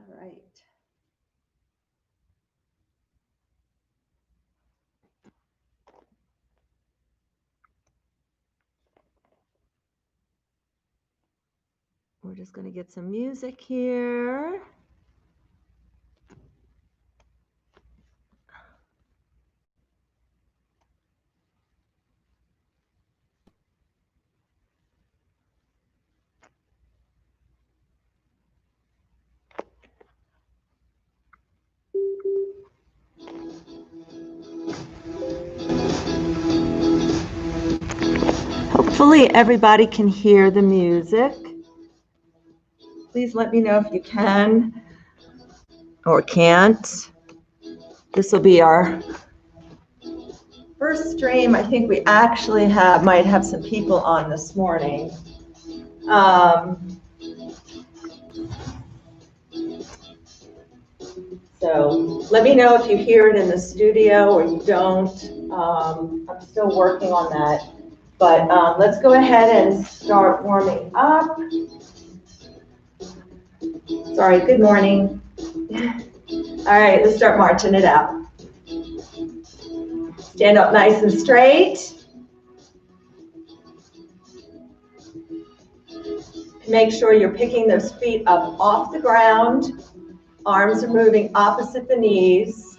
All right. We're just going to get some music here. Hopefully everybody can hear the music. Please let me know if you can or can't. This will be our first stream. I think we actually might have some people on this morning. So let me know if you hear it in the studio or you don't. I'm still working on that. But let's go ahead and start warming up. Sorry, good morning. All right, let's start marching it out. Stand up nice and straight. Make sure you're picking those feet up off the ground. Arms are moving opposite the knees.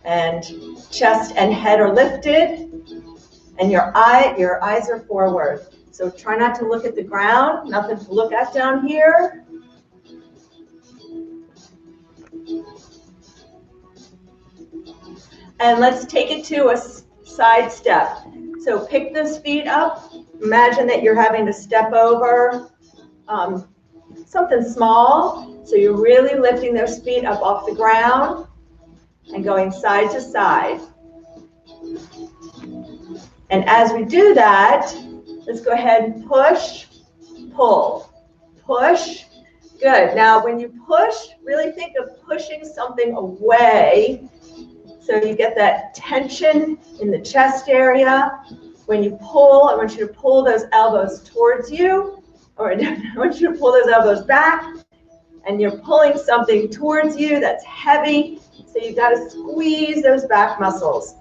And chest and head are lifted. And your eyes are forward. So try not to look at the ground, nothing to look at down here. And let's take it to a side step. So pick those feet up. Imagine that you're having to step over something small. So you're really lifting those feet up off the ground and going side to side. And as we do that, let's go ahead and push, pull, push. Good. Now, when you push, really think of pushing something away. So you get that tension in the chest area. When you pull, I want you to pull those elbows towards you, or I want you to pull those elbows back, and you're pulling something towards you that's heavy. So you've got to squeeze those back muscles.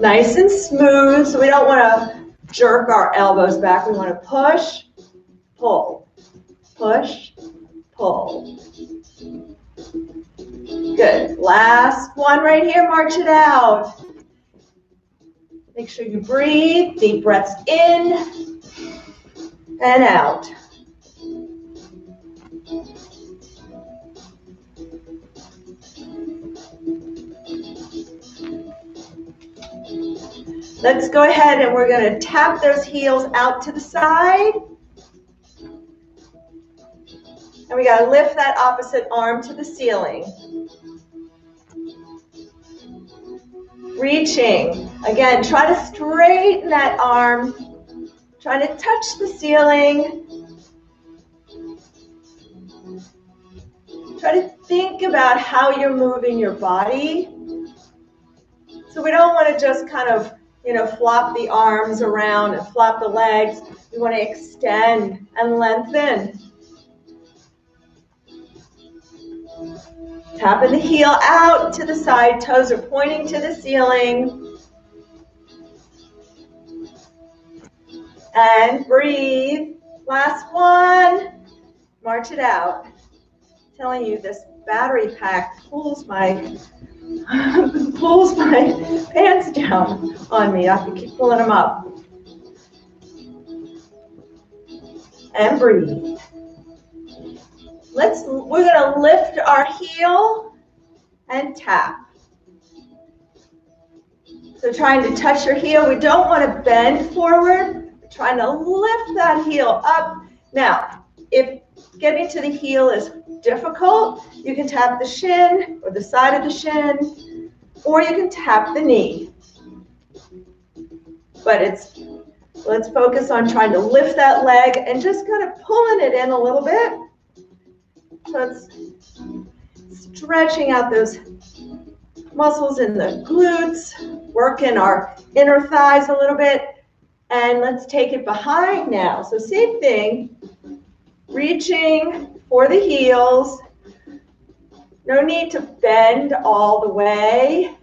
Nice and smooth, so we don't want to jerk our elbows back. We want to push, pull, push, pull. Good. Last one right here. March it out. Make sure you breathe. Deep breaths in and out. Let's go ahead and we're going to tap those heels out to the side. And we got to lift that opposite arm to the ceiling. Reaching. Again, try to straighten that arm. Try to touch the ceiling. Try to think about how you're moving your body. So we don't want to just kind of, flop the arms around and flop the legs. We want to extend and lengthen. Tapping the heel out to the side, toes are pointing to the ceiling. And breathe. Last one. March it out. I'm telling you, this battery pack pulls my pants down on me. I have to keep pulling them up. And breathe. We're going to lift our heel and tap. So trying to touch your heel. We don't want to bend forward. We're trying to lift that heel up. Now, if getting to the heel is difficult, you can tap the shin or the side of the shin, or you can tap the knee. But let's focus on trying to lift that leg and just kind of pulling it in a little bit. So it's stretching out those muscles in the glutes. working our inner thighs a little bit. And let's take it behind now. So same thing, reaching for the heels. No need to bend all the way.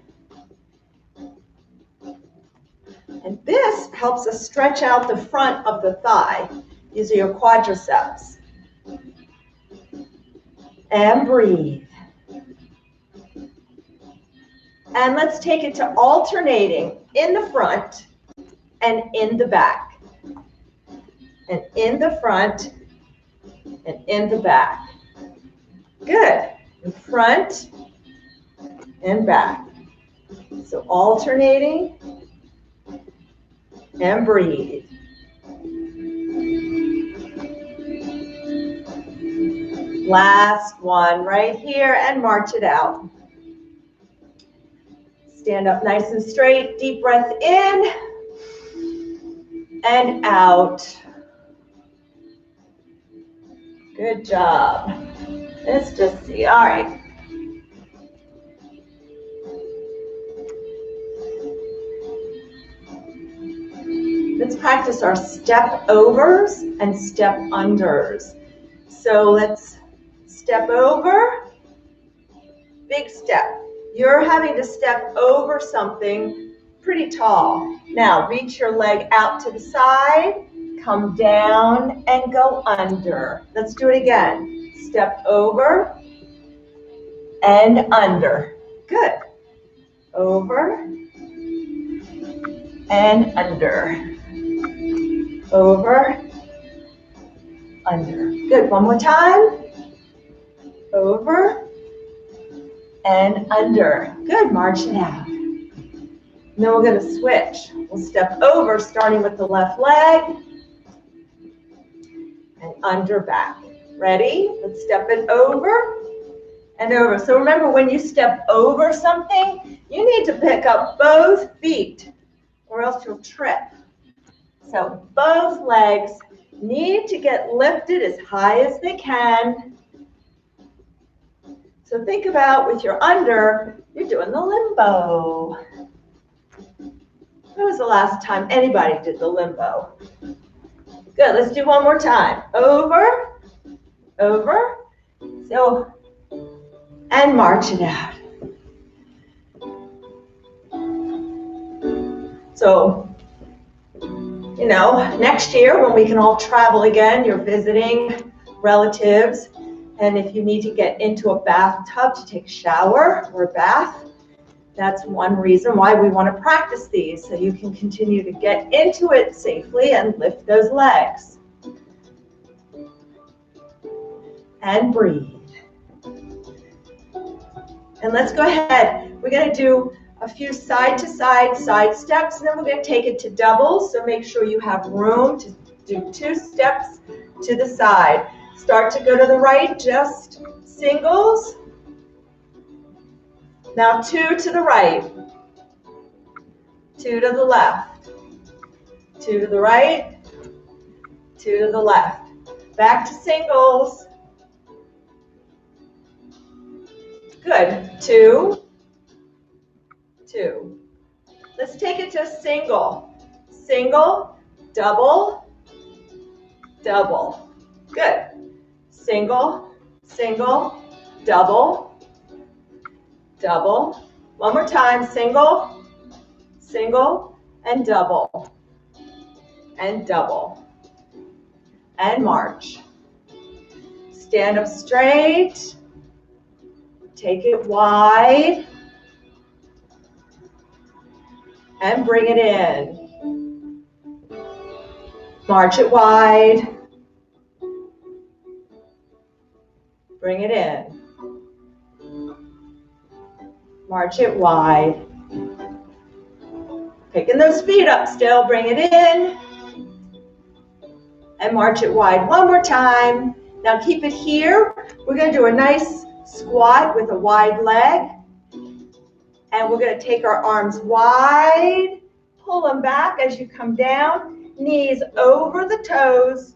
And this helps us stretch out the front of the thigh. These are your quadriceps. And breathe. And let's take it to alternating in the front and in the back. And in the front and in the back. Good. In front and back. So alternating and breathe. Last one right here and march it out. Stand up nice and straight, deep breath in and out. Good job. Let's just see, all right. Let's practice our step overs and step unders. So let's step over, big step. You're having to step over something pretty tall. Now reach your leg out to the side, come down and go under. Let's do it again. Step over and under. Good. Over and under. Over, under. Good. One more time. Over and under. Good. March it out. And then we're going to switch. We'll step over, starting with the left leg and under back. Ready? Let's step it over and over. So remember, when you step over something, you need to pick up both feet or else you'll trip. So both legs need to get lifted as high as they can. So think about with your under, you're doing the limbo. When was the last time anybody did the limbo? Good, let's do one more time. Over, over, so, and march it out. So, you know, next year when we can all travel again, you're visiting relatives, and if you need to get into a bathtub to take a shower or a bath, that's one reason why we want to practice these, so you can continue to get into it safely and lift those legs. And breathe. And let's go ahead. We're going to do a few side-to-side side steps, and then we're going to take it to doubles, so make sure you have room to do 2 steps to the side. Start to go to the right, just singles. Now 2 to the right, 2 to the left, 2 to the right, 2 to the left. Back to singles. Good. 2, 2. Let's take it to single. Single, double, double. Good. Single, single, double, double. One more time. Single, single, and double. And double. And march. Stand up straight. Take it wide. And bring it in. March it wide. Bring it in. March it wide. Picking those feet up still. Bring it in. And march it wide. One more time. Now keep it here. We're going to do a nice squat with a wide leg. And we're going to take our arms wide, pull them back as you come down, knees over the toes,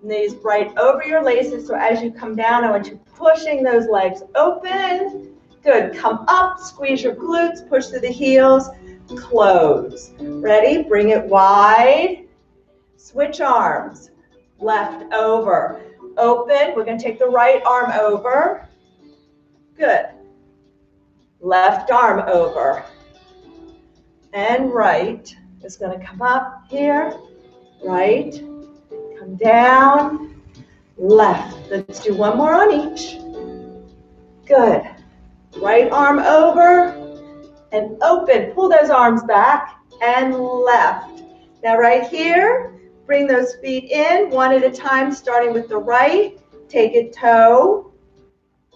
knees right over your laces. So as you come down, I want you pushing those legs open. Good. Come up, squeeze your glutes, push through the heels. close. Ready? Bring it wide. Switch arms. Left over. Open. We're going to take the right arm over. Good. Left arm over. And right is going to come up here. Right. Come down. Left. Let's do one more on each. Good. Right arm over and open. Pull those arms back and left. Now right here, bring those feet in one at a time, starting with the right. Take it toe,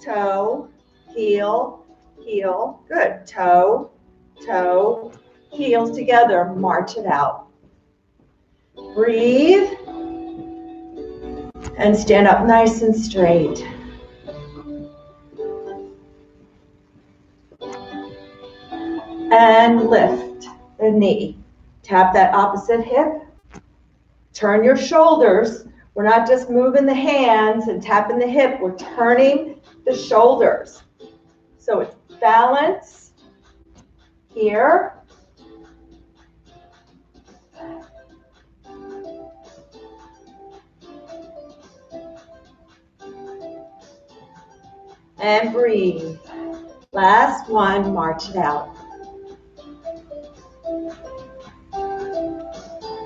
toe, heel, heel. Good. Toe, toe, heels together. March it out. Breathe. And stand up nice and straight. And lift the knee. Tap that opposite hip. Turn your shoulders. We're not just moving the hands and tapping the hip. We're turning the shoulders. So it's balance here. And breathe. Last one, march it out.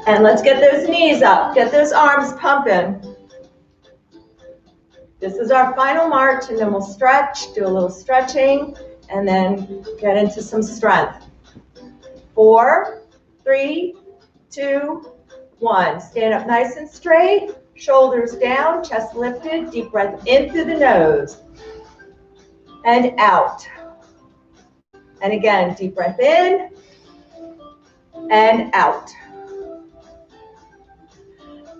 And let's get those knees up. Get those arms pumping. This is our final march, and then we'll stretch, do a little stretching, and then get into some strength. 4, 3, 2, 1. Stand up nice and straight. Shoulders down, chest lifted. Deep breath in through the nose. And out. And again, deep breath in and out.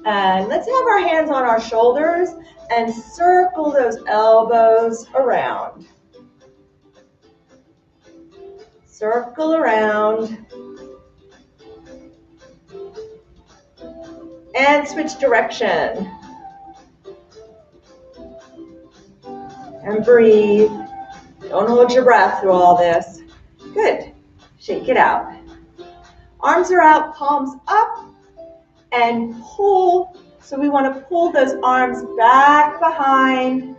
And let's have our hands on our shoulders and circle those elbows around. Circle around. And switch direction. And breathe. Don't hold your breath through all this. Good. Shake it out. Arms are out, palms up, and pull. So we want to pull those arms back behind.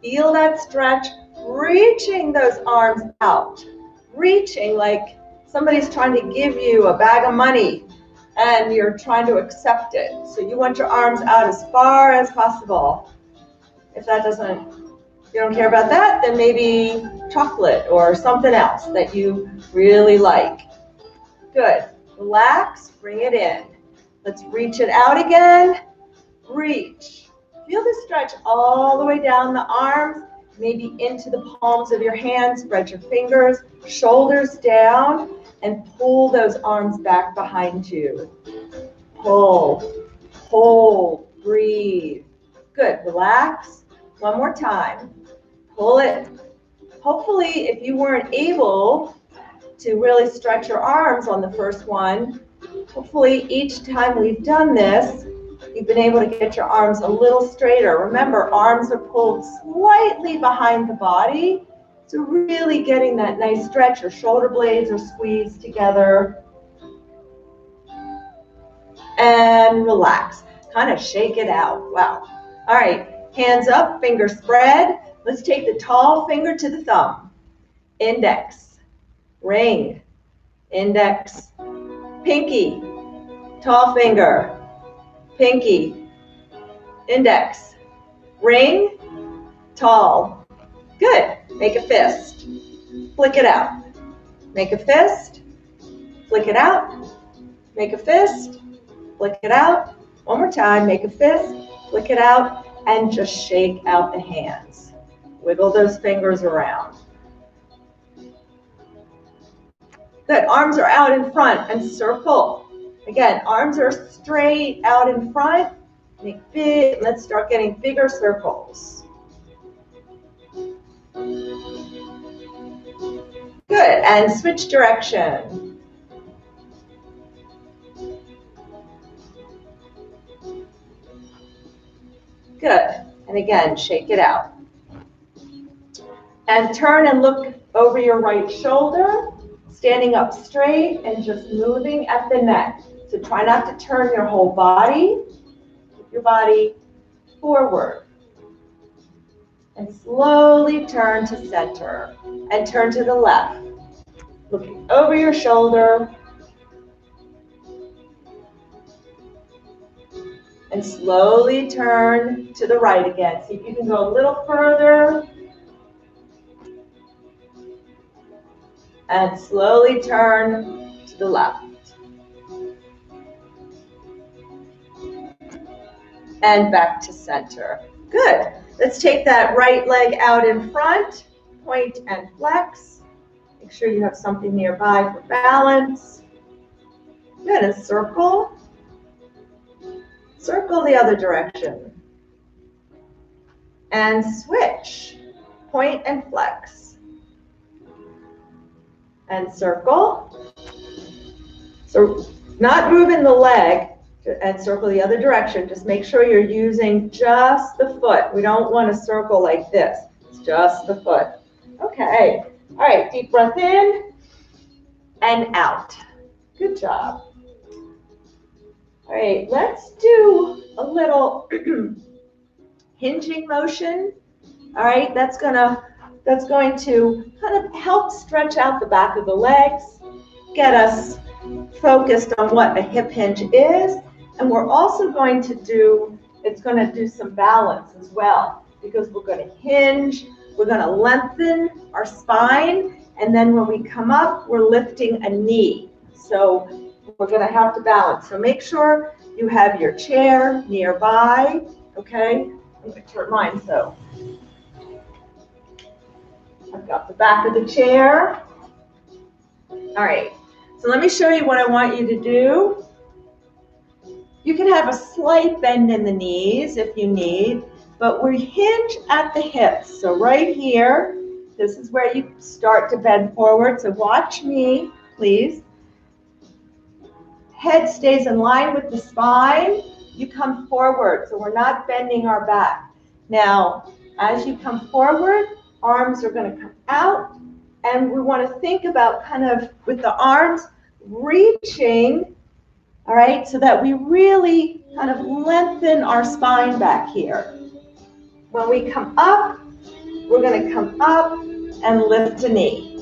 Feel that stretch. Reaching those arms out. Reaching like somebody's trying to give you a bag of money and you're trying to accept it. So you want your arms out as far as possible. If that doesn't, you don't care about that, then maybe chocolate or something else that you really like. Good. Relax, bring it in. Let's reach it out again. Reach. Feel the stretch all the way down the arms, maybe into the palms of your hands. Spread your fingers, shoulders down, and pull those arms back behind you. Pull, hold, breathe. Good. Relax. One more time. Pull it. Hopefully, if you weren't able to really stretch your arms on the first one, hopefully each time we've done this, you've been able to get your arms a little straighter. Remember, arms are pulled slightly behind the body, so really getting that nice stretch. Your shoulder blades are squeezed together. And relax. Kind of shake it out. Wow. All right. Hands up, fingers spread. Let's take the tall finger to the thumb. Index, ring, index, pinky, tall finger, pinky, index, ring, tall. Good. Make a fist. Flick it out. Make a fist. Flick it out. Make a fist. Flick it out. One more time. Make a fist. Flick it out. And just shake out the hands. Wiggle those fingers around. Good. Arms are out in front and circle. Again, arms are straight out in front. Make big. Let's start getting bigger circles. Good. And switch direction. Good. And again, shake it out. And turn and look over your right shoulder. standing up straight and just moving at the neck. So try not to turn your whole body. Keep your body forward. And slowly turn to center and turn to the left. Looking over your shoulder. And slowly turn to the right again. See if you can go a little further. And slowly turn to the left. And back to center. Good. Let's take that right leg out in front. Point and flex. Make sure you have something nearby for balance. Good. And circle. Circle the other direction. And switch. Point and flex. And circle. So not moving the leg and circle the other direction. Just make sure you're using just the foot. We don't want to circle like this. It's just the foot. Okay. All right. Deep breath in and out. Good job. All right. Let's do a little hinging motion. All right. That's going to kind of help stretch out the back of the legs, get us focused on what a hip hinge is. And we're also going to do, it's going to do some balance as well, because we're going to hinge, we're going to lengthen our spine, and then when we come up, we're lifting a knee. So we're going to have to balance. So make sure you have your chair nearby, okay? I'm going to turn mine so I've got the back of the chair. All right, so let me show you what I want you to do. You can have a slight bend in the knees if you need, but we hinge at the hips. So right here, this is where you start to bend forward. So watch me, please. Head stays in line with the spine. You come forward, so we're not bending our back. Now, as you come forward, arms are going to come out, and we want to think about kind of with the arms reaching, all right, so that we really kind of lengthen our spine back here. When we come up, we're going to come up and lift a knee,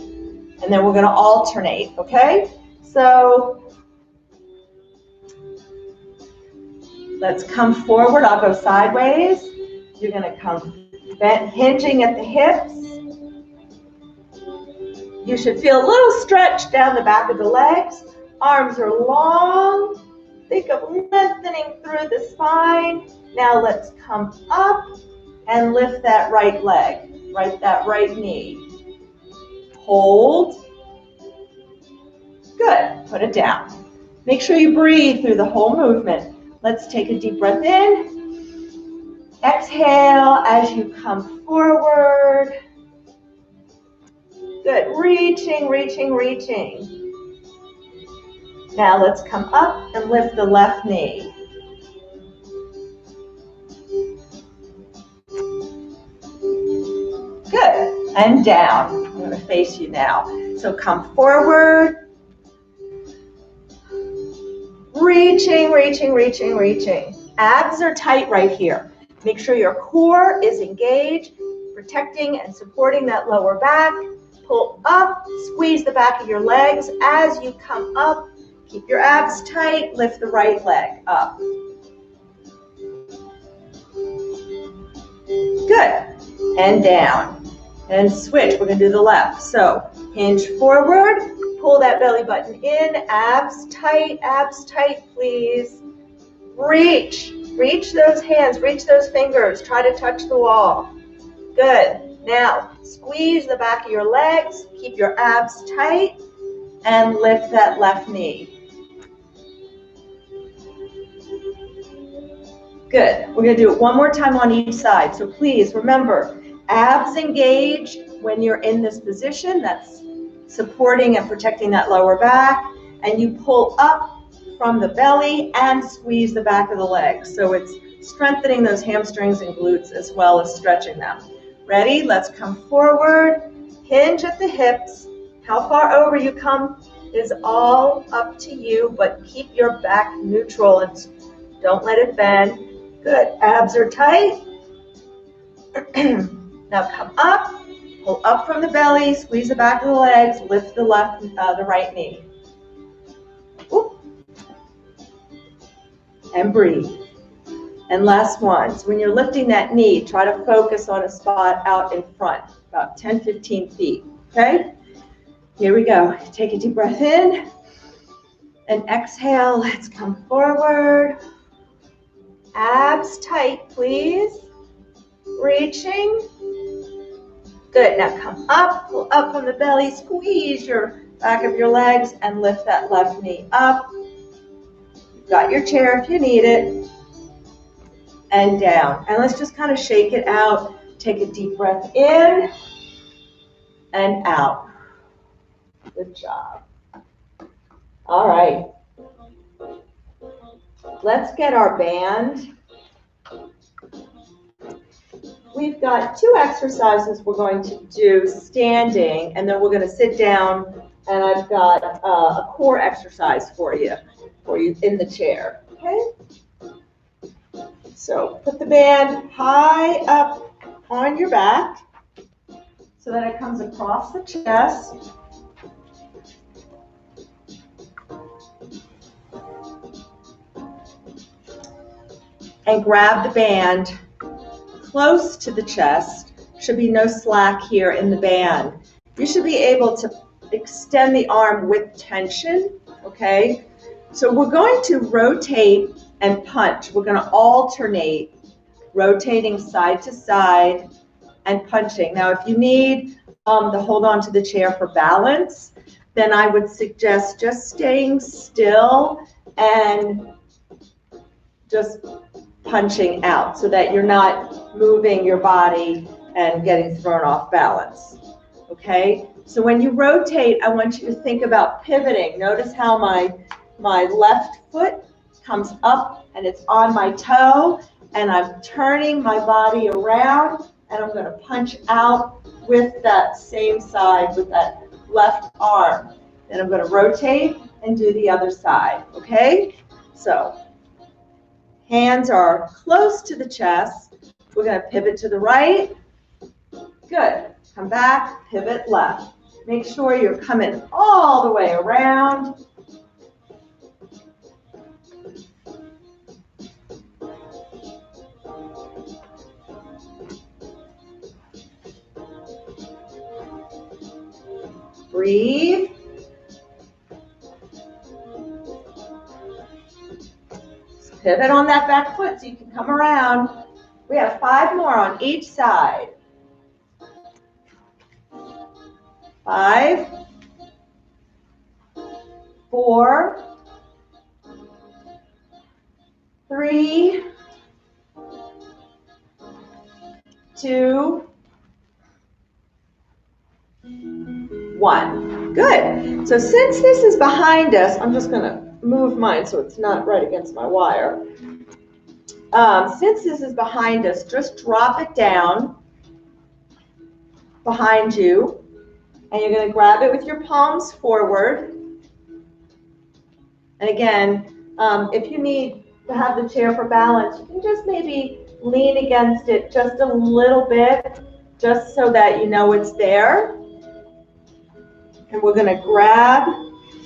and then we're going to alternate, okay? So let's come forward. I'll go sideways. You're going to come bent, hinging at the hips. You should feel a little stretch down the back of the legs. Arms are long. Think of lengthening through the spine. Now let's come up and lift that right leg, that right knee. Hold. Good. Put it down. Make sure you breathe through the whole movement. Let's take a deep breath in. Exhale as you come forward. Good. Reaching, reaching, reaching. Now let's come up and lift the left knee. Good. And down. I'm going to face you now. So come forward. Reaching, reaching, reaching, reaching. Abs are tight right here. Make sure your core is engaged, protecting and supporting that lower back. Pull up, squeeze the back of your legs as you come up. Keep your abs tight, lift the right leg up. Good. And down. And switch. We're going to do the left. So hinge forward, pull that belly button in, abs tight, please. Reach. Reach those hands, reach those fingers. Try to touch the wall. Good. Now, squeeze the back of your legs, keep your abs tight, and lift that left knee. Good. We're going to do it one more time on each side. So please remember, abs engaged when you're in this position. That's supporting and protecting that lower back. And you pull up from the belly and squeeze the back of the legs. So it's strengthening those hamstrings and glutes as well as stretching them. Ready? Let's come forward. Hinge at the hips. How far over you come is all up to you, but keep your back neutral and don't let it bend. Good, abs are tight. Now come up, pull up from the belly, squeeze the back of the legs, lift the the right knee. Oop. And breathe. And last one. So when you're lifting that knee, try to focus on a spot out in front, about 10, 15 feet, okay? Here we go. Take a deep breath in and exhale. Let's come forward. Abs tight, please. Reaching. Good. Now come up, pull up from the belly, squeeze your back of your legs and lift that left knee up. You've got your chair if you need it. And down. And let's just kind of shake it out. Take a deep breath in and out. Good job. All right. Let's get our band. We've got 2 exercises we're going to do standing, and then we're going to sit down, and I've got a core exercise for you in the chair. Okay? So put the band high up on your back so that it comes across the chest. And grab the band close to the chest. Should be no slack here in the band. You should be able to extend the arm with tension, okay? So we're going to rotate and punch. We're going to alternate, rotating side to side and punching. Now, if you need to hold on to the chair for balance, then I would suggest just staying still and just punching out so that you're not moving your body and getting thrown off balance. Okay? So when you rotate, I want you to think about pivoting. Notice how my left foot comes up and it's on my toe, and I'm turning my body around, and I'm going to punch out with that same side with that left arm. Then I'm going to rotate and do the other side. Okay? So hands are close to the chest. We're going to pivot to the right. Good. Come back, pivot left. Make sure you're coming all the way around. Breathe. Pivot on that back foot so you can come around. We have 5 more on each side. 5, 4, 3, 2, 1. Good. So since this is behind us, I'm just going to move mine so it's not right against my wire. Since this is behind us, just drop it down behind you, and you're going to grab it with your palms forward. And again, if you need to have the chair for balance, you can just maybe lean against it just a little bit, just so that you know it's there. And we're going to grab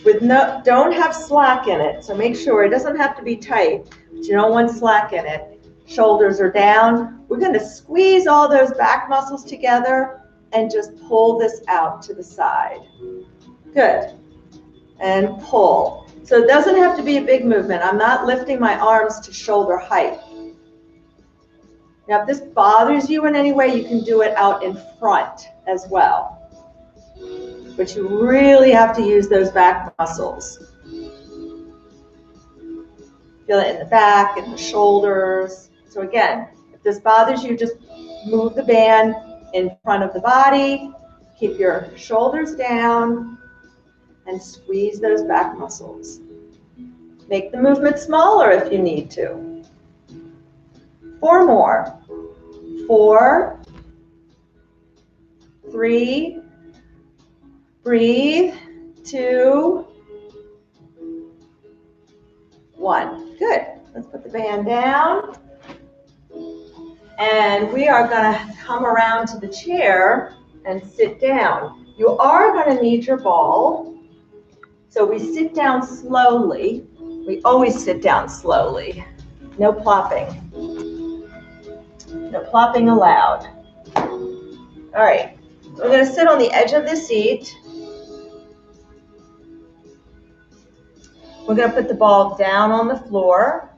with don't have slack in it, so make sure it doesn't have to be tight, but you don't want slack in it. Shoulders are down. We're going to squeeze all those back muscles together and just pull this out to the side. Good. And pull. So it doesn't have to be a big movement. I'm not lifting my arms to shoulder height. Now, if this bothers you in any way, you can do it out in front as well. But you really have to use those back muscles. Feel it in the back, in the shoulders. So again, if this bothers you, just move the band in front of the body. Keep your shoulders down and squeeze those back muscles. Make the movement smaller if you need to. 4 more. 4, 3, Breathe. 2, 1. Good. Let's put the band down. And we are going to come around to the chair and sit down. You are going to need your ball. So we sit down slowly. We always sit down slowly. No plopping. No plopping allowed. All right. So we're going to sit on the edge of the seat. We're going to put the ball down on the floor.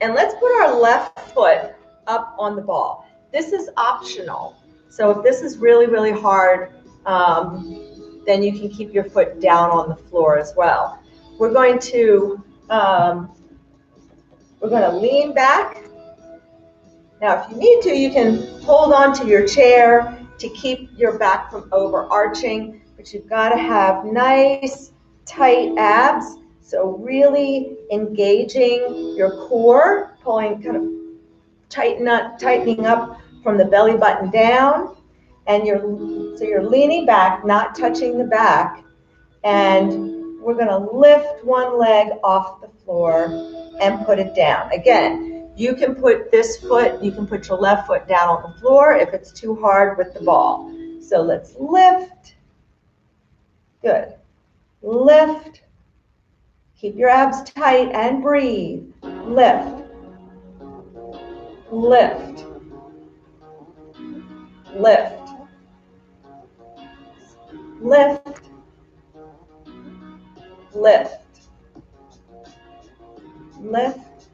And let's put our left foot up on the ball. This is optional. So if this is really, really hard, then you can keep your foot down on the floor as well. We're going to lean back. Now, if you need to, you can hold on to your chair to keep your back from overarching, but you've got to have nice, tight abs. So really engaging your core, pulling, kind of tightening up from the belly button down, and so you're leaning back, not touching the back, and we're going to lift one leg off the floor and put it down. Again, you can put this foot, you can put your left foot down on the floor if it's too hard with the ball. So let's lift. Good. Lift. Keep your abs tight and breathe. Lift. Lift. Lift. Lift. Lift. Lift.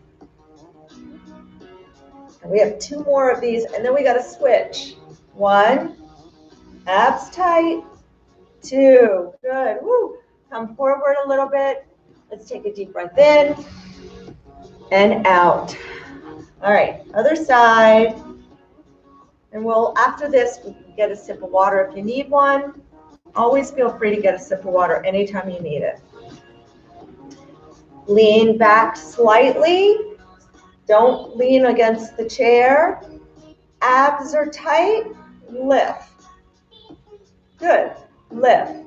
And we have 2 more of these, and then we got to switch. 1, abs tight. 2, good. Woo. Come forward a little bit. Let's take a deep breath in and out. All right, other side. And after this, we can get a sip of water if you need one. Always feel free to get a sip of water anytime you need it. Lean back slightly. Don't lean against the chair. Abs are tight. Lift. Good. Lift.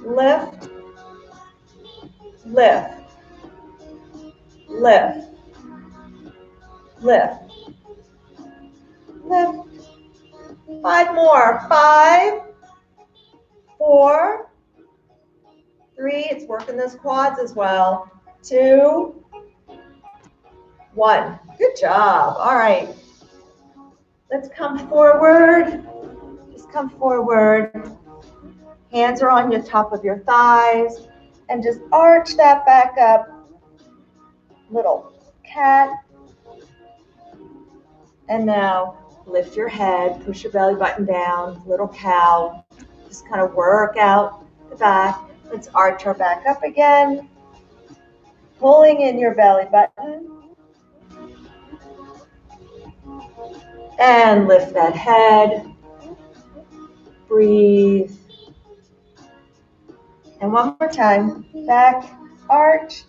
Lift. Lift. Lift. Lift. Lift. 5 more. 5, 4, 3. It's working those quads as well. 2, 1. Good job. All right. Let's come forward. Just come forward. Hands are on the top of your thighs. And just arch that back up. Little cat. And now lift your head. Push your belly button down. Little cow. Just kind of work out the back. Let's arch our back up again. Pulling in your belly button. And lift that head. Breathe. And one more time. Back arched.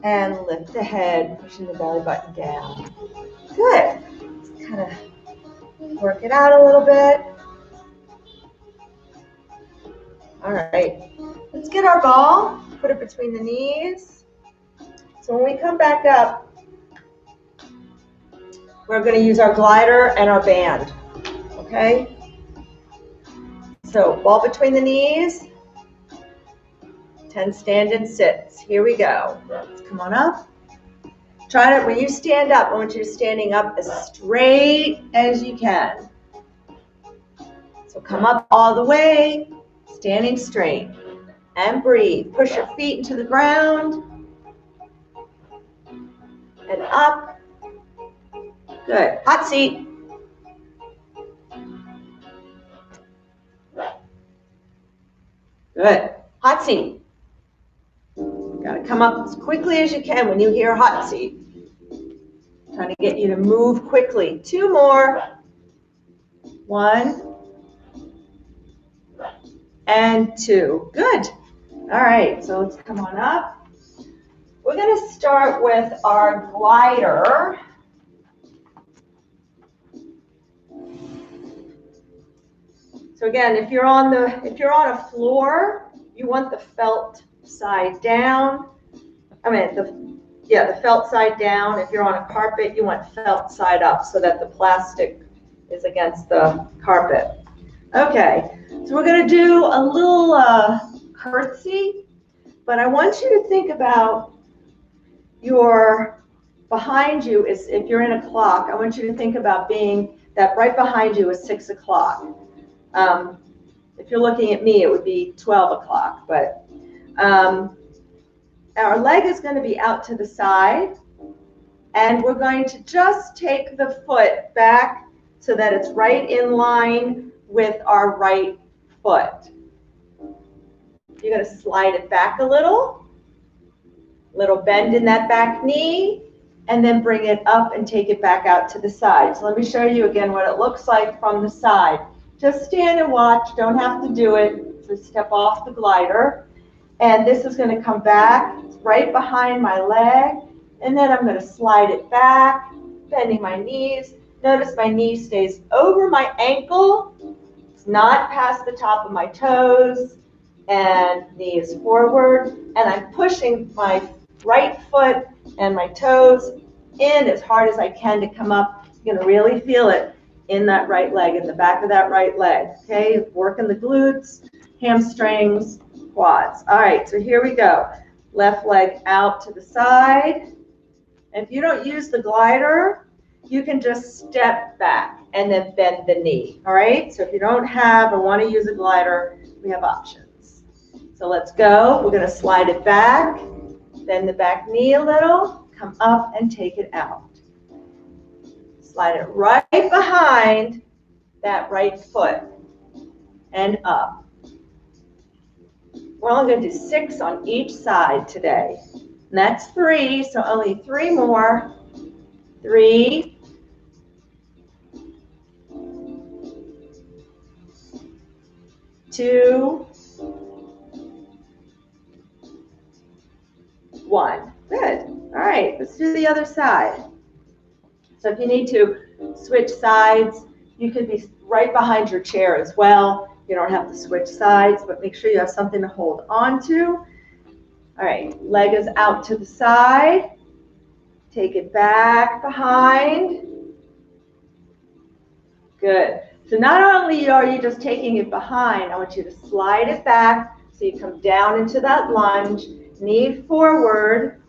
And lift the head, pushing the belly button down. Good. Just kind of work it out a little bit. All right. Let's get our ball, put it between the knees. So when we come back up, we're going to use our glider and our band. Okay? So ball between the knees. 10 stand and sits. Here we go. Come on up. Try to, when you stand up, I want you to standing up as straight as you can. So come up all the way, standing straight. And breathe. Push your feet into the ground. And up. Good. Hot seat. Good. Hot seat. Got to come up as quickly as you can when you hear hot seat. Trying to get you to move quickly. 2 more. 1 and 2. Good. All right, so let's come on up. We're going to start with our glider. So again, if you're on a floor, you want the felt side down. The felt side down. If you're on a carpet, you want felt side up so that the plastic is against the carpet. Okay, so we're going to do a little curtsy, but I want you to think about behind you is, if you're in a clock, I want you to think about being that right behind you is 6 o'clock. If you're looking at me, it would be 12 o'clock, but our leg is going to be out to the side, and we're going to just take the foot back so that it's right in line with our right foot. You're going to slide it back a little bend in that back knee, and then bring it up and take it back out to the side. So let me show you again what it looks like from the side. Just stand and watch, don't have to do it. So step off the glider, and this is going to come back right behind my leg, and then I'm going to slide it back, bending my knees. Notice my knee stays over my ankle. It's not past the top of my toes, and knee is forward, and I'm pushing my right foot and my toes in as hard as I can to come up. You're going to really feel it in that right leg, in the back of that right leg. Okay, working the glutes, hamstrings, quads. All right, so here we go. Left leg out to the side. And if you don't use the glider, you can just step back and then bend the knee. All right, so if you don't have or want to use a glider, we have options. So let's go. We're going to slide it back, bend the back knee a little, come up and take it out. Slide it right behind that right foot and up. We're only going to do 6 on each side today. And that's 3, so only 3 more. 3, 2, 1. Good. All right, let's do the other side. So if you need to switch sides, you could be right behind your chair as well. You don't have to switch sides, but make sure you have something to hold on to. All right, leg is out to the side. Take it back behind. Good. So not only are you just taking it behind, I want you to slide it back so you come down into that lunge, knee forward.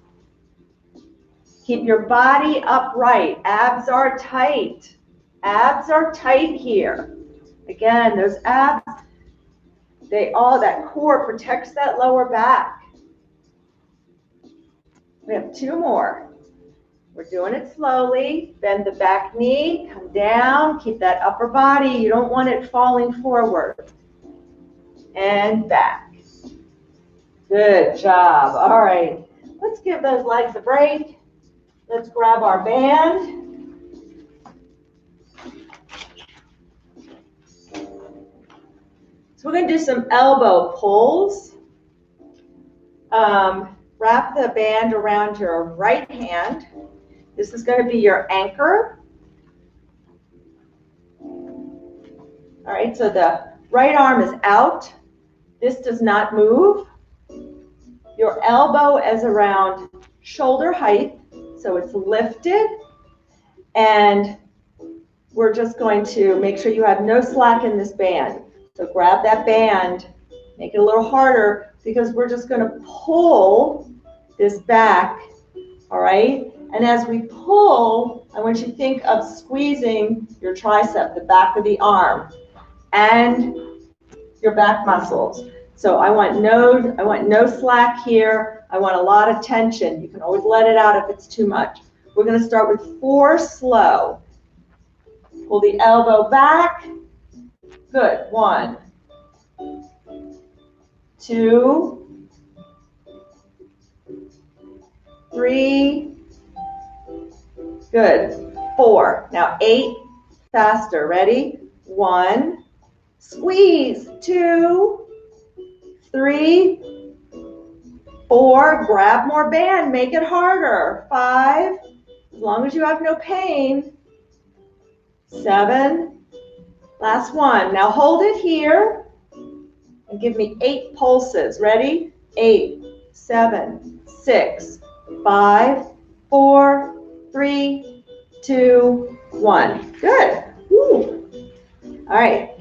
Keep your body upright. Abs are tight. Abs are tight here. Again, those abs, that core protects that lower back. We have 2 more. We're doing it slowly. Bend the back knee, come down, keep that upper body. You don't want it falling forward. And back. Good job. All right. Let's give those legs a break. Let's grab our band. So we're going to do some elbow pulls. Wrap the band around your right hand. This is going to be your anchor. All right, so the right arm is out. This does not move. Your elbow is around shoulder height, so it's lifted. And we're just going to make sure you have no slack in this band. So grab that band, make it a little harder, because we're just going to pull this back, all right? And as we pull, I want you to think of squeezing your tricep, the back of the arm, and your back muscles. So I want no slack here. I want a lot of tension. You can always let it out if it's too much. We're going to start with 4 slow. Pull the elbow back. Good. 1, 2, 3. Good. 4. Now 8. Faster. Ready? 1. Squeeze. 2, 3, 4. Grab more band. Make it harder. 5. As long as you have no pain. 7, Last one. Now hold it here and give me 8 pulses. Ready? 8, 7, 6, 5, 4, 3, 2, 1. Good. Woo. All right.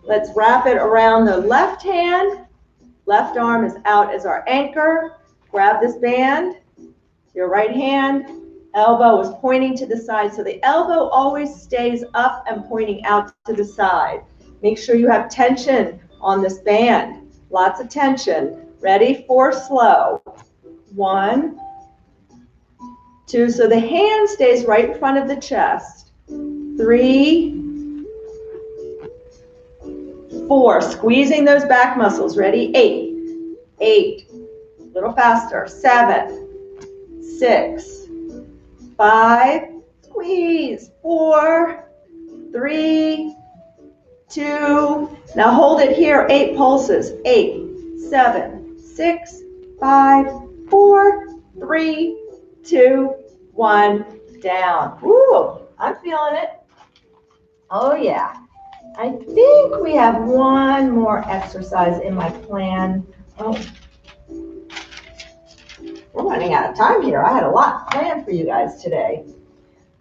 Let's wrap it around the left hand. Left arm is out as our anchor. Grab this band. Your right hand, elbow is pointing to the side. So the elbow always stays up and pointing out to the side. Make sure you have tension on this band. Lots of tension. Ready? 4 slow. 1, 2. So the hand stays right in front of the chest. 3, 4. Squeezing those back muscles. Ready? 8. 8. A little faster. 7, 6, 5, squeeze, 4, 3, 2. Now hold it here, 8 pulses. 8, 7, 6, 5, 4, 3, 2, 1. Down. Woo, I'm feeling it. Oh yeah. I think we have one more exercise in my plan. Oh. We're running out of time here. I had a lot planned for you guys today.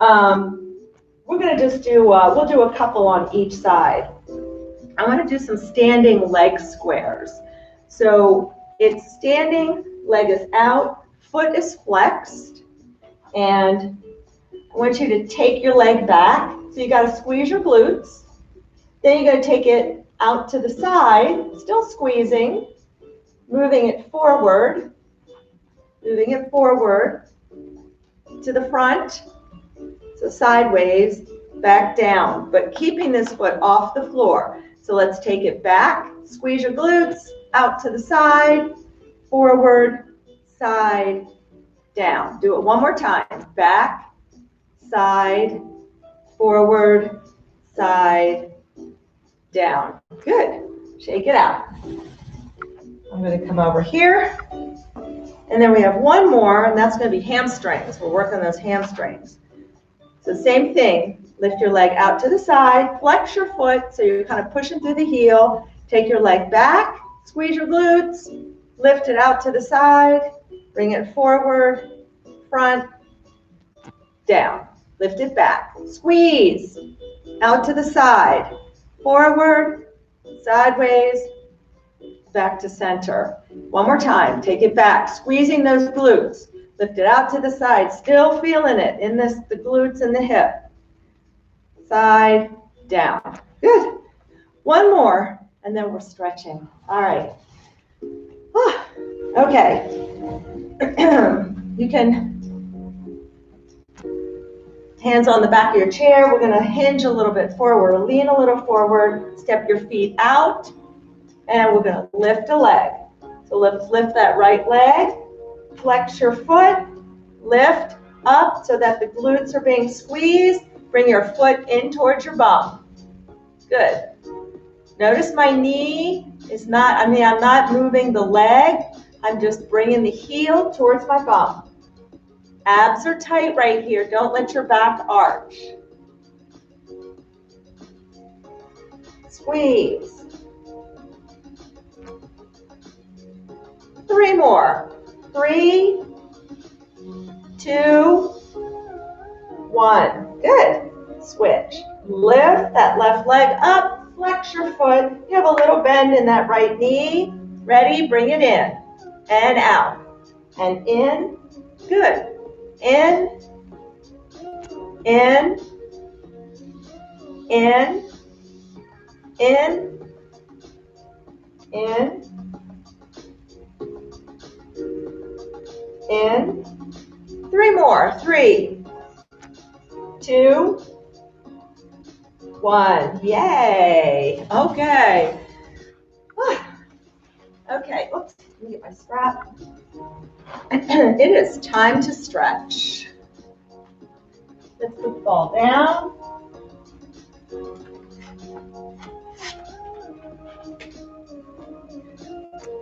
We're going to just do, we'll do a couple on each side. I want to do some standing leg squares. So it's standing, leg is out, foot is flexed, and I want you to take your leg back. So you got to squeeze your glutes. Then you're going to take it out to the side, still squeezing, moving it forward. Moving it forward to the front, so sideways, back down, but keeping this foot off the floor. So let's take it back, squeeze your glutes, out to the side, forward, side, down. Do it one more time. Back, side, forward, side, down. Good. Shake it out. I'm going to come over here. And then we have one more, and that's going to be hamstrings. We'll work on those hamstrings. So same thing. Lift your leg out to the side. Flex your foot so you're kind of pushing through the heel. Take your leg back. Squeeze your glutes. Lift it out to the side. Bring it forward, front, down. Lift it back. Squeeze. Out to the side. Forward, sideways, back to center. One more time. Take it back. Squeezing those glutes. Lift it out to the side. Still feeling it in the glutes and the hip. Side, down. Good. One more, and then we're stretching. All right. Okay. You can, hands on the back of your chair. We're going to hinge a little bit forward. Lean a little forward. Step your feet out. And we're going to lift a leg. So let's lift that right leg. Flex your foot. Lift up so that the glutes are being squeezed. Bring your foot in towards your bum. Good. Notice my knee is not, I'm not moving the leg. I'm just bringing the heel towards my bum. Abs are tight right here. Don't let your back arch. Squeeze. 3 more. 3, 2, 1. Good. Switch. Lift that left leg up. Flex your foot. You have a little bend in that right knee. Ready? Bring it in. And out. And in. Good. In. In. In. In. In. In. 3 more. 3, 2, 1. Yay. Okay. Okay. Oops. Let me get my strap. It is time to stretch. Let's put the ball down.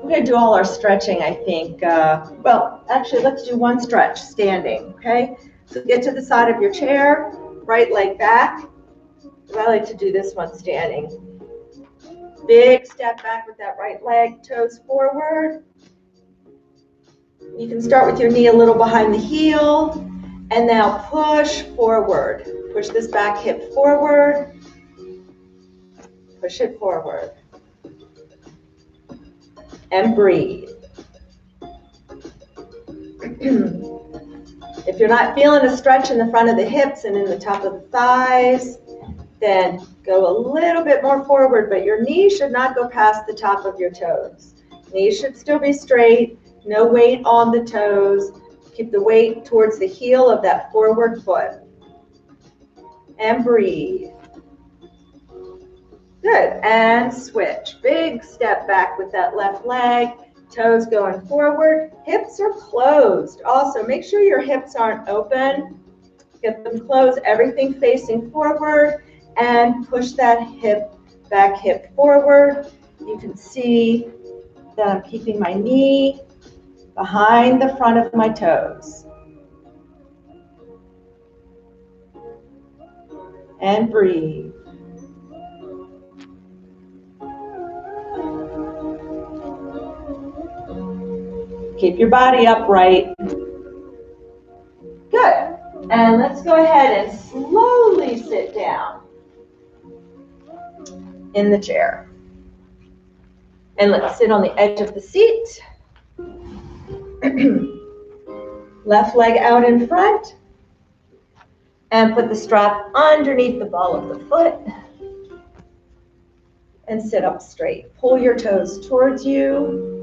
We're going to do all our stretching, I think. Well, actually, let's do one stretch, standing, okay? So get to the side of your chair, right leg back, I like to do this one standing. Big step back with that right leg, toes forward. You can start with your knee a little behind the heel, and now push forward. Push this back hip forward. Push it forward. And breathe. If you're not feeling a stretch in the front of the hips and in the top of the thighs, then go a little bit more forward, but your knees should not go past the top of your toes. Knees should still be straight, no weight on the toes. Keep the weight towards the heel of that forward foot. And breathe. Good, and switch. Big step back with that left leg, toes going forward. Hips are closed. Also, make sure your hips aren't open. Get them closed, everything facing forward, and push that back hip forward. You can see that I'm keeping my knee behind the front of my toes. And breathe. Keep your body upright. Good. And let's go ahead and slowly sit down in the chair. And let's sit on the edge of the seat. Left leg out in front. And put the strap underneath the ball of the foot. And sit up straight. Pull your toes towards you.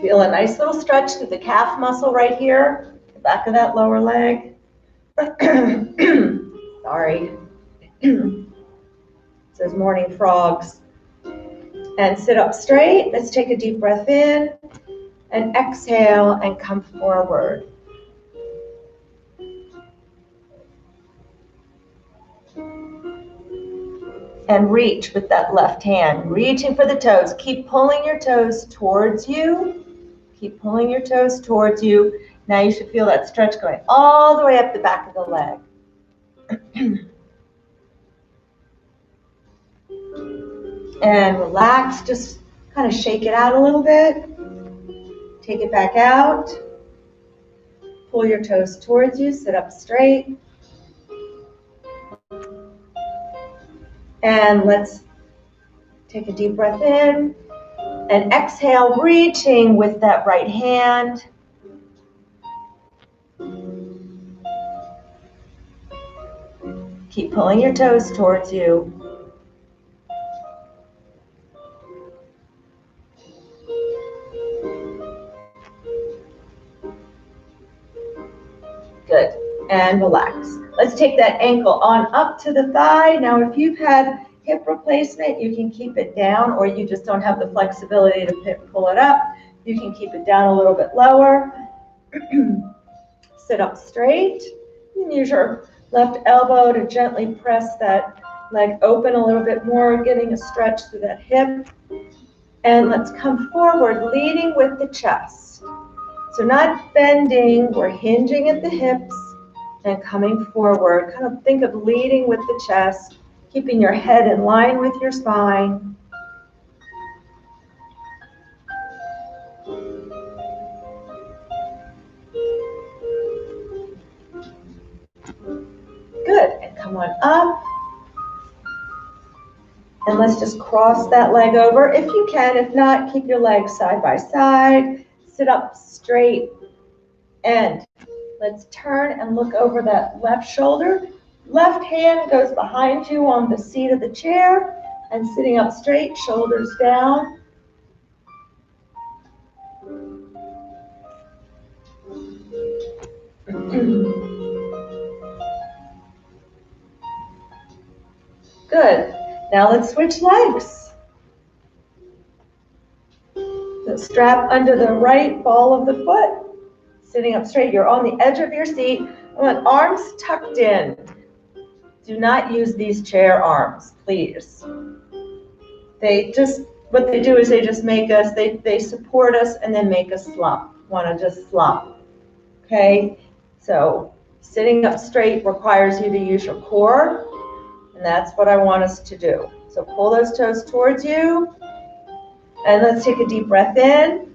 Feel a nice little stretch through the calf muscle right here, the back of that lower leg. Sorry. Those morning frogs. And sit up straight. Let's take a deep breath in and exhale and come forward. And reach with that left hand, reaching for the toes. Keep pulling your toes towards you. Keep pulling your toes towards you. Now you should feel that stretch going all the way up the back of the leg. And relax, just kind of shake it out a little bit. Take it back out. Pull your toes towards you, sit up straight. And let's take a deep breath in and exhale, reaching with that right hand. Keep pulling your toes towards you. Good, and relax. Let's take that ankle on up to the thigh. Now, if you've had hip replacement, you can keep it down, or you just don't have the flexibility to pull it up. You can keep it down a little bit lower. Sit up straight. You can use your left elbow to gently press that leg open a little bit more, getting a stretch through that hip. And let's come forward, leading with the chest. So not bending, we're hinging at the hips and coming forward. Kind of think of leading with the chest, keeping your head in line with your spine. Good, and come on up. And let's just cross that leg over if you can. If not, keep your legs side by side. Sit up straight. And let's turn and look over that left shoulder. Left hand goes behind you on the seat of the chair. And sitting up straight, shoulders down. Good. Now let's switch legs. The strap under the right ball of the foot. Sitting up straight. You're on the edge of your seat. I want arms tucked in. Do not use these chair arms, please. What they do is they just make us, they support us and then make us slump. Want to just slump. Okay? So Sitting up straight requires you to use your core, and that's what I want us to do. So pull those toes towards you, and let's take a deep breath in.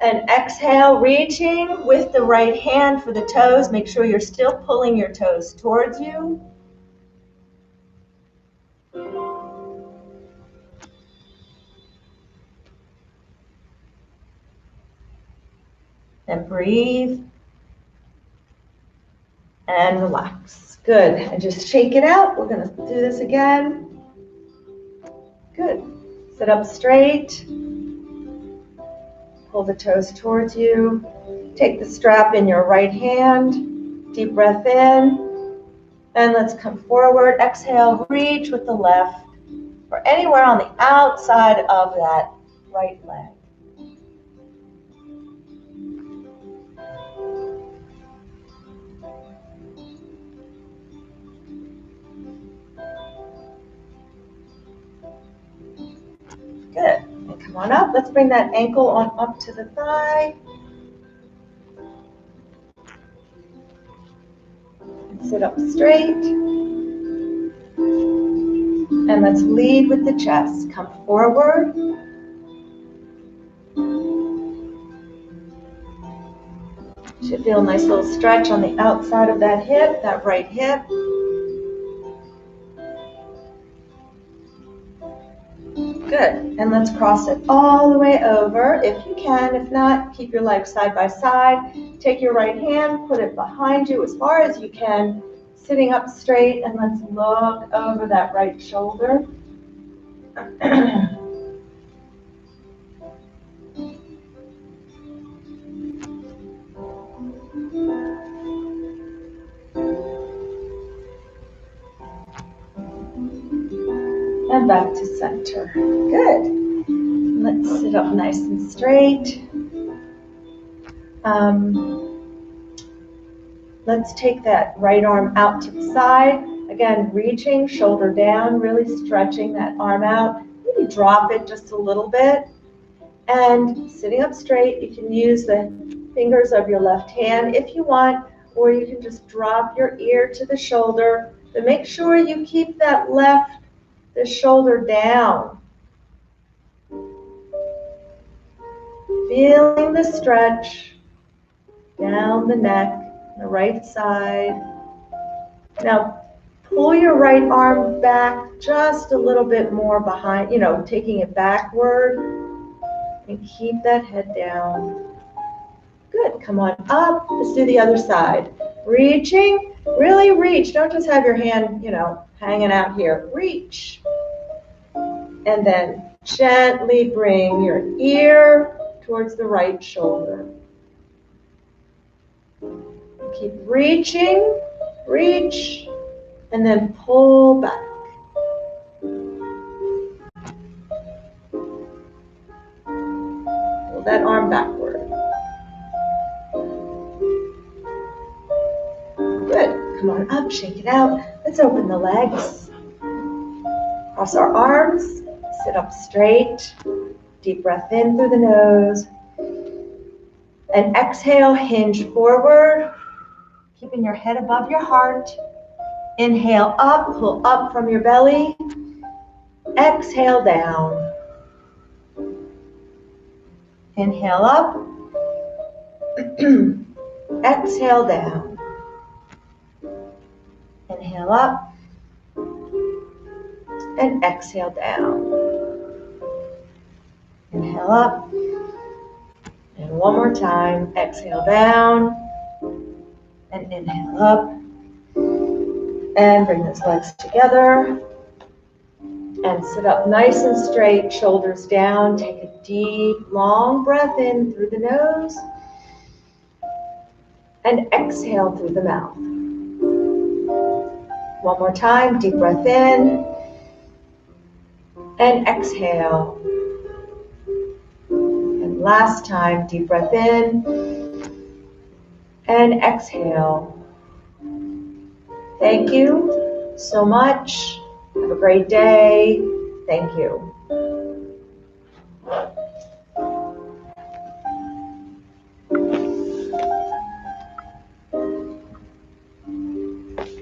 And exhale, reaching with the right hand for the toes. Make sure you're still pulling your toes towards you. And breathe. And relax. Good. And just shake it out. We're going to do this again. Good. Sit up straight. Pull the toes towards you. Take the strap in your right hand. Deep breath in. And let's come forward. Exhale, reach with the left or anywhere on the outside of that right leg. Good. And come on up. Let's bring that ankle on up to the thigh. And sit up straight. And let's lead with the chest. Come forward. Should feel a nice little stretch on the outside of that hip, that right hip. Good. And let's cross it all the way over if you can. If not, keep your legs side by side. Take your right hand, put it behind you as far as you can, sitting up straight, and let's look over that right shoulder. And back to center. Good. Let's sit up nice and straight. Let's take that right arm out to the side. Again, reaching, shoulder down, really stretching that arm out. Maybe drop it just a little bit. And sitting up straight, you can use the fingers of your left hand if you want, or you can just drop your ear to the shoulder. But make sure you keep that the shoulder down. Feeling the stretch down the neck, the right side. Now, pull your right arm back just a little bit more behind, taking it backward, and keep that head down. Good, come on up. Let's do the other side. Reaching, really reach. Don't just have your hand, hanging out here. Reach. And then gently bring your ear towards the right shoulder. Keep reaching, reach, and then pull back. Pull that arm backward. Good. Come on up, shake it out. Let's open the legs. Cross our arms. Sit up straight. Deep breath in through the nose. And exhale, hinge forward. Keeping your head above your heart. Inhale up, pull up from your belly. Exhale down. Inhale up. Exhale down. Inhale up. And exhale down. Inhale up. And one more time. Exhale down. And inhale up. And bring those legs together. And sit up nice and straight, shoulders down. Take a deep, long breath in through the nose. And exhale through the mouth. One more time, deep breath in. And exhale. And last time, deep breath in. And exhale. Thank you so much. Have a great day. Thank you.